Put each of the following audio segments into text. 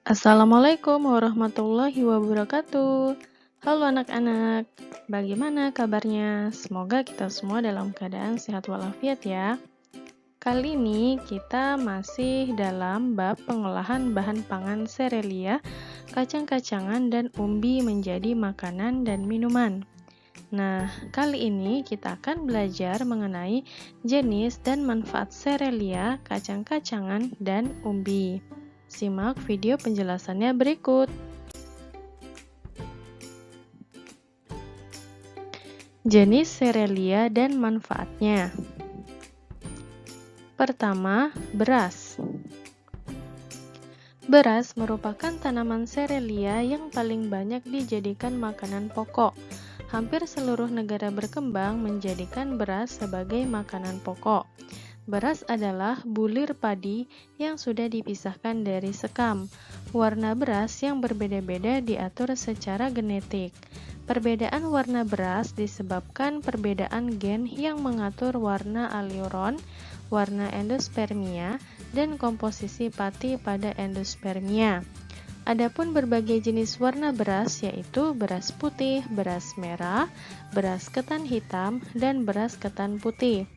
Assalamualaikum warahmatullahi wabarakatuh. Halo anak-anak, bagaimana kabarnya? Semoga kita semua dalam keadaan sehat walafiat ya. Kali ini kita masih dalam bab pengolahan bahan pangan serelia, kacang-kacangan dan umbi menjadi makanan dan minuman. Nah, kali ini kita akan belajar mengenai jenis dan manfaat serelia, kacang-kacangan, dan umbi. Simak video penjelasannya berikut. Jenis serelia dan manfaatnya. Pertama, beras. Beras merupakan tanaman serelia yang paling banyak dijadikan makanan pokok. Hampir seluruh negara berkembang menjadikan beras sebagai makanan pokok. Beras adalah bulir padi yang sudah dipisahkan dari sekam. Warna beras yang berbeda-beda diatur secara genetik. Perbedaan warna beras disebabkan perbedaan gen yang mengatur warna aleuron, warna endospermia, dan komposisi pati pada endospermia. Adapun berbagai jenis warna beras yaitu beras putih, beras merah, beras ketan hitam, dan beras ketan putih.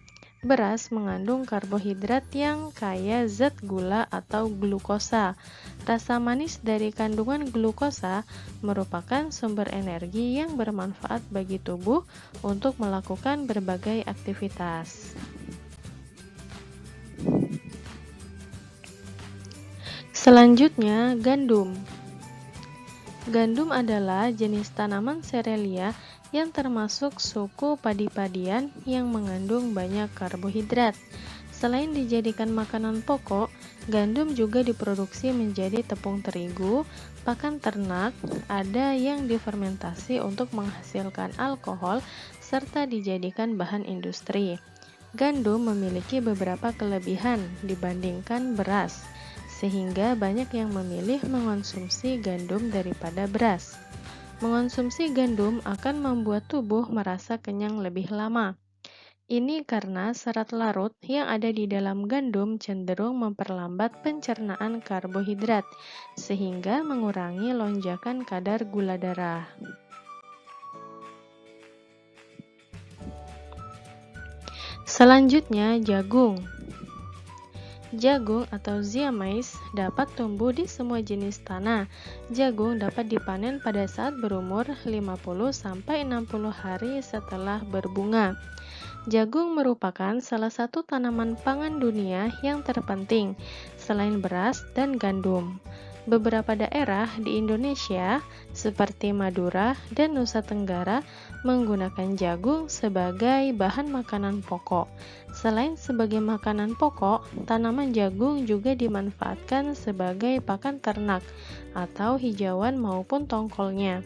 Beras mengandung karbohidrat yang kaya zat gula atau glukosa. Rasa manis dari kandungan glukosa merupakan sumber energi yang bermanfaat bagi tubuh untuk melakukan berbagai aktivitas. Selanjutnya, gandum. Gandum adalah jenis tanaman serelia yang termasuk suku padi-padian yang mengandung banyak karbohidrat. Selain dijadikan makanan pokok, gandum juga diproduksi menjadi tepung terigu, pakan ternak, ada yang difermentasi untuk menghasilkan alkohol, serta dijadikan bahan industri. Gandum memiliki beberapa kelebihan dibandingkan beras, sehingga banyak yang memilih mengonsumsi gandum daripada beras. Mengonsumsi gandum akan membuat tubuh merasa kenyang lebih lama. Ini karena serat larut yang ada di dalam gandum cenderung memperlambat pencernaan karbohidrat, sehingga mengurangi lonjakan kadar gula darah. Selanjutnya, jagung. Jagung atau zea mays dapat tumbuh di semua jenis tanah. Jagung dapat dipanen pada saat berumur 50-60 hari setelah berbunga. Jagung merupakan salah satu tanaman pangan dunia yang terpenting selain beras dan gandum. Beberapa daerah di Indonesia seperti Madura dan Nusa Tenggara menggunakan jagung sebagai bahan makanan pokok. Selain sebagai makanan pokok, tanaman jagung juga dimanfaatkan sebagai pakan ternak atau hijauan maupun tongkolnya,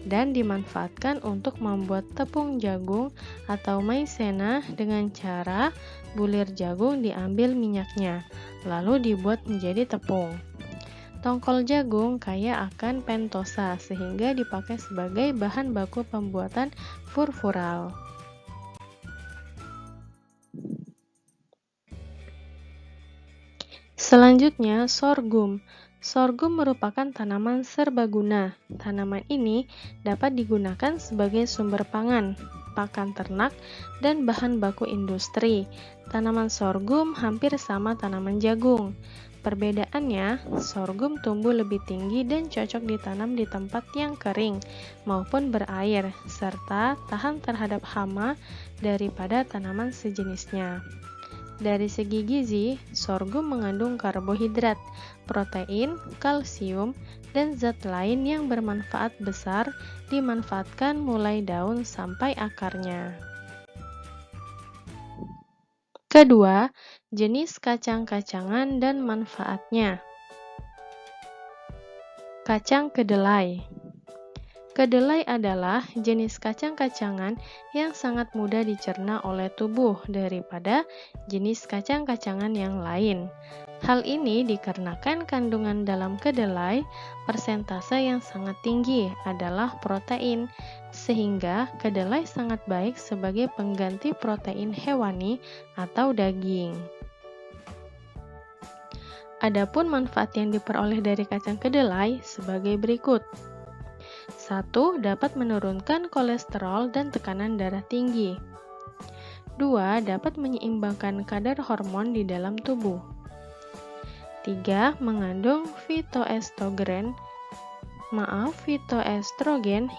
dan dimanfaatkan untuk membuat tepung jagung atau maizena dengan cara bulir jagung diambil minyaknya, lalu dibuat menjadi tepung. Tongkol jagung kaya akan pentosa sehingga dipakai sebagai bahan baku pembuatan furfural. Selanjutnya, sorghum. Sorghum merupakan tanaman serbaguna. Tanaman ini dapat digunakan sebagai sumber pangan, pakan ternak, dan bahan baku industri. Tanaman sorghum hampir sama tanaman jagung. Perbedaannya, sorghum tumbuh lebih tinggi dan cocok ditanam di tempat yang kering maupun berair, serta tahan terhadap hama daripada tanaman sejenisnya. Dari segi gizi, sorghum mengandung karbohidrat, protein, kalsium, dan zat lain yang bermanfaat besar, dimanfaatkan mulai daun sampai akarnya. Kedua, jenis kacang-kacangan dan manfaatnya. Kacang kedelai. Kedelai adalah jenis kacang-kacangan yang sangat mudah dicerna oleh tubuh daripada jenis kacang-kacangan yang lain. Hal ini dikarenakan kandungan dalam kedelai persentase yang sangat tinggi adalah protein, sehingga kedelai sangat baik sebagai pengganti protein hewani atau daging. Adapun manfaat yang diperoleh dari kacang kedelai sebagai berikut. 1. Dapat menurunkan kolesterol dan tekanan darah tinggi. 2. Dapat menyeimbangkan kadar hormon di dalam tubuh. 3. Mengandung fitoestrogen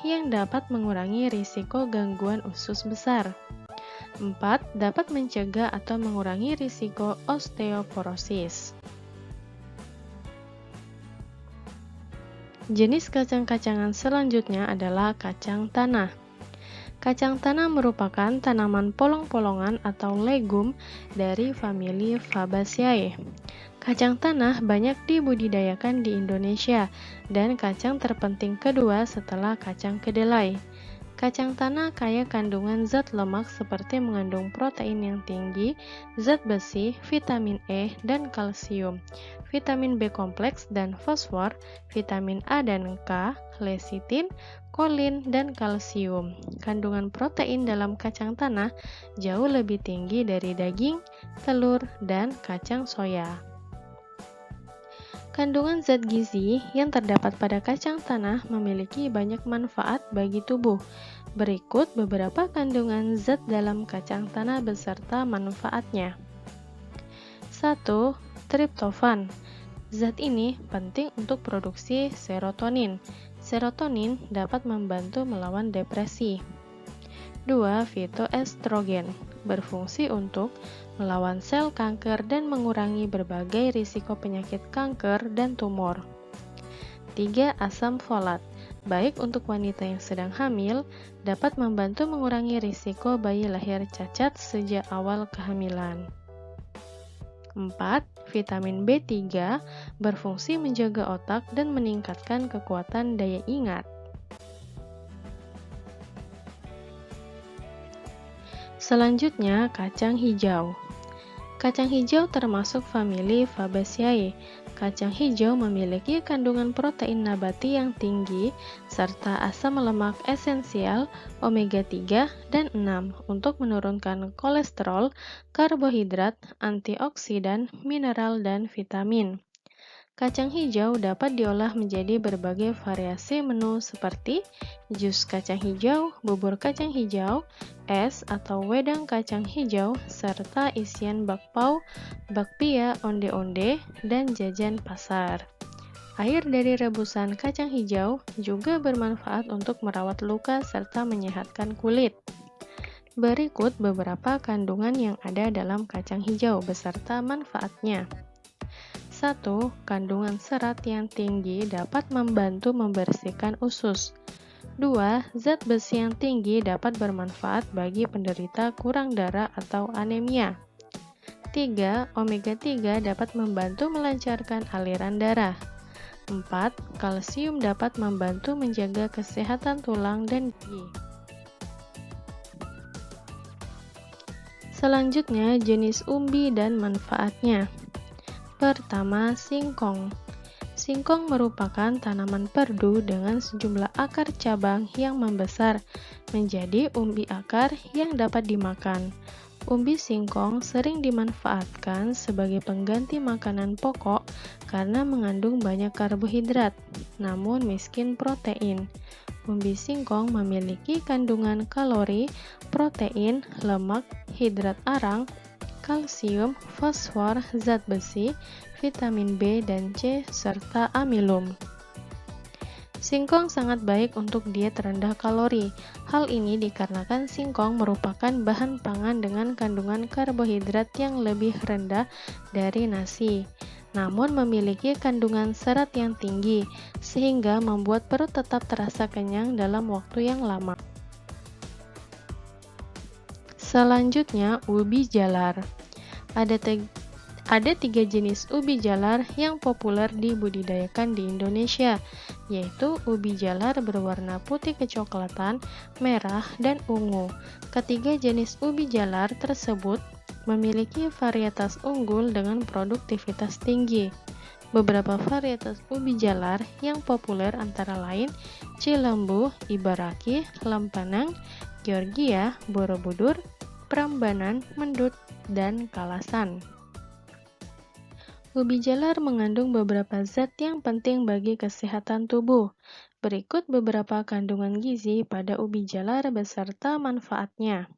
yang dapat mengurangi risiko gangguan usus besar. 4. Dapat mencegah atau mengurangi risiko osteoporosis. Jenis kacang-kacangan selanjutnya adalah kacang tanah. Kacang tanah merupakan tanaman polong-polongan atau legum dari famili Fabaceae. Kacang tanah banyak dibudidayakan di Indonesia dan kacang terpenting kedua setelah kacang kedelai. Kacang tanah kaya kandungan zat lemak seperti mengandung protein yang tinggi, zat besi, vitamin E, dan kalsium, vitamin B kompleks dan fosfor, vitamin A dan K, lecitin, kolin, dan kalsium. Kandungan protein dalam kacang tanah jauh lebih tinggi dari daging, telur, dan kacang soya. Kandungan zat gizi yang terdapat pada kacang tanah memiliki banyak manfaat bagi tubuh. Berikut beberapa kandungan zat dalam kacang tanah beserta manfaatnya. 1. Triptofan. Zat ini penting untuk produksi serotonin. Serotonin dapat membantu melawan depresi. 2. Fitoestrogen. Berfungsi untuk melawan sel kanker dan mengurangi berbagai risiko penyakit kanker dan tumor. 3. Asam folat. Baik untuk wanita yang sedang hamil, dapat membantu mengurangi risiko bayi lahir cacat sejak awal kehamilan. 4. Vitamin B3 berfungsi menjaga otak dan meningkatkan kekuatan daya ingat. Selanjutnya, kacang hijau. Kacang hijau termasuk famili Fabaceae. Kacang hijau memiliki kandungan protein nabati yang tinggi serta asam lemak esensial omega 3 dan 6 untuk menurunkan kolesterol, karbohidrat, antioksidan, mineral, dan vitamin. Kacang hijau dapat diolah menjadi berbagai variasi menu seperti jus kacang hijau, bubur kacang hijau, es atau wedang kacang hijau, serta isian bakpao, bakpia, onde-onde, dan jajan pasar. Air dari rebusan kacang hijau juga bermanfaat untuk merawat luka serta menyehatkan kulit. Berikut beberapa kandungan yang ada dalam kacang hijau beserta manfaatnya. 1. Kandungan serat yang tinggi dapat membantu membersihkan usus. 2. Zat besi yang tinggi dapat bermanfaat bagi penderita kurang darah atau anemia. 3. Omega 3 dapat membantu melancarkan aliran darah. 4. Kalsium dapat membantu menjaga kesehatan tulang dan gigi. Selanjutnya, jenis umbi dan manfaatnya. Pertama, singkong. Singkong merupakan tanaman perdu dengan sejumlah akar cabang yang membesar menjadi umbi akar yang dapat dimakan. Umbi singkong sering dimanfaatkan sebagai pengganti makanan pokok karena mengandung banyak karbohidrat, namun miskin protein. Umbi singkong memiliki kandungan kalori, protein, lemak, hidrat arang, kalsium, fosfor, zat besi, vitamin B dan C, serta amilum. Singkong sangat baik untuk diet rendah kalori. Hal ini dikarenakan singkong merupakan bahan pangan dengan kandungan karbohidrat yang lebih rendah dari nasi, namun memiliki kandungan serat yang tinggi, sehingga membuat perut tetap terasa kenyang dalam waktu yang lama. Selanjutnya, ubi jalar. Ada 3 jenis ubi jalar yang populer dibudidayakan di Indonesia, yaitu ubi jalar berwarna putih kecoklatan, merah, dan ungu. Ketiga jenis ubi jalar tersebut memiliki varietas unggul dengan produktivitas tinggi. Beberapa varietas ubi jalar yang populer antara lain Cilembu, Ibaraki, Lempanang, Georgia, Borobudur, Prambanan, Mendut, dan Kalasan. Ubi jalar mengandung beberapa zat yang penting bagi kesehatan tubuh. Berikut beberapa kandungan gizi pada ubi jalar beserta manfaatnya.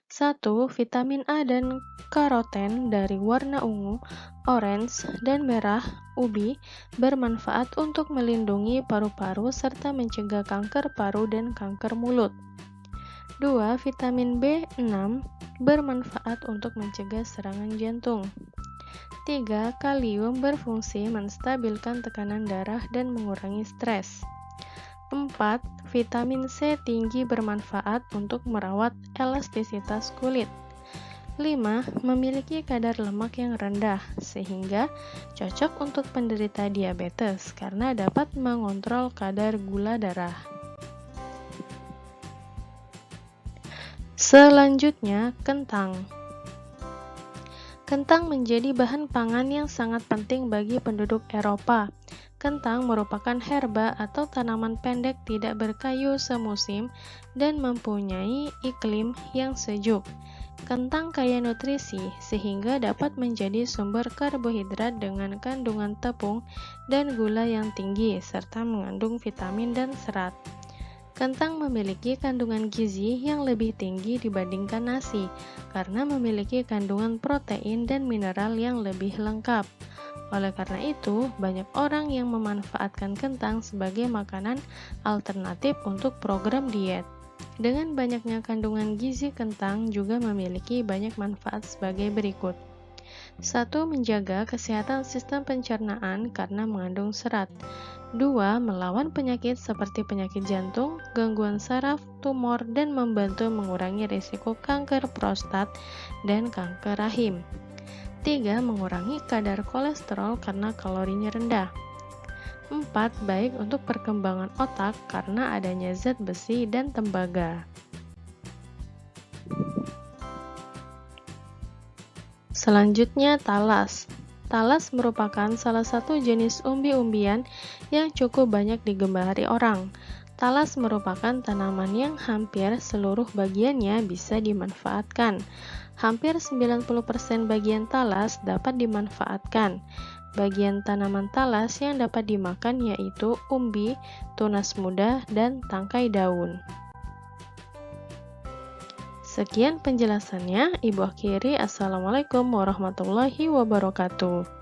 1. Vitamin A dan karoten dari warna ungu, orange, dan merah ubi bermanfaat untuk melindungi paru-paru serta mencegah kanker paru dan kanker mulut. 2. Vitamin B6 bermanfaat untuk mencegah serangan jantung. 3. Kalium berfungsi menstabilkan tekanan darah dan mengurangi stres. 4. Vitamin C tinggi bermanfaat untuk merawat elastisitas kulit. 5. Memiliki kadar lemak yang rendah, sehingga cocok untuk penderita diabetes karena dapat mengontrol kadar gula darah. Selanjutnya, kentang. Kentang menjadi bahan pangan yang sangat penting bagi penduduk Eropa. Kentang merupakan herba atau tanaman pendek tidak berkayu semusim dan mempunyai iklim yang sejuk. Kentang kaya nutrisi sehingga dapat menjadi sumber karbohidrat dengan kandungan tepung dan gula yang tinggi serta mengandung vitamin dan serat. Kentang memiliki kandungan gizi yang lebih tinggi dibandingkan nasi karena memiliki kandungan protein dan mineral yang lebih lengkap. Oleh karena itu, banyak orang yang memanfaatkan kentang sebagai makanan alternatif untuk program diet. Dengan banyaknya kandungan gizi, kentang juga memiliki banyak manfaat sebagai berikut. 1. Menjaga kesehatan sistem pencernaan karena mengandung serat. 2. Melawan penyakit seperti penyakit jantung, gangguan saraf, tumor, dan membantu mengurangi risiko kanker prostat dan kanker rahim. 3. Mengurangi kadar kolesterol karena kalorinya rendah. 4. Baik untuk perkembangan otak karena adanya zat besi dan tembaga. Selanjutnya, talas. Talas merupakan salah satu jenis umbi-umbian yang cukup banyak digemari orang. Talas merupakan tanaman yang hampir seluruh bagiannya bisa dimanfaatkan. Hampir 90% bagian talas dapat dimanfaatkan. Bagian tanaman talas yang dapat dimakan yaitu umbi, tunas muda, dan tangkai daun. Sekian penjelasannya, Ibu akhiri. Assalamualaikum warahmatullahi wabarakatuh.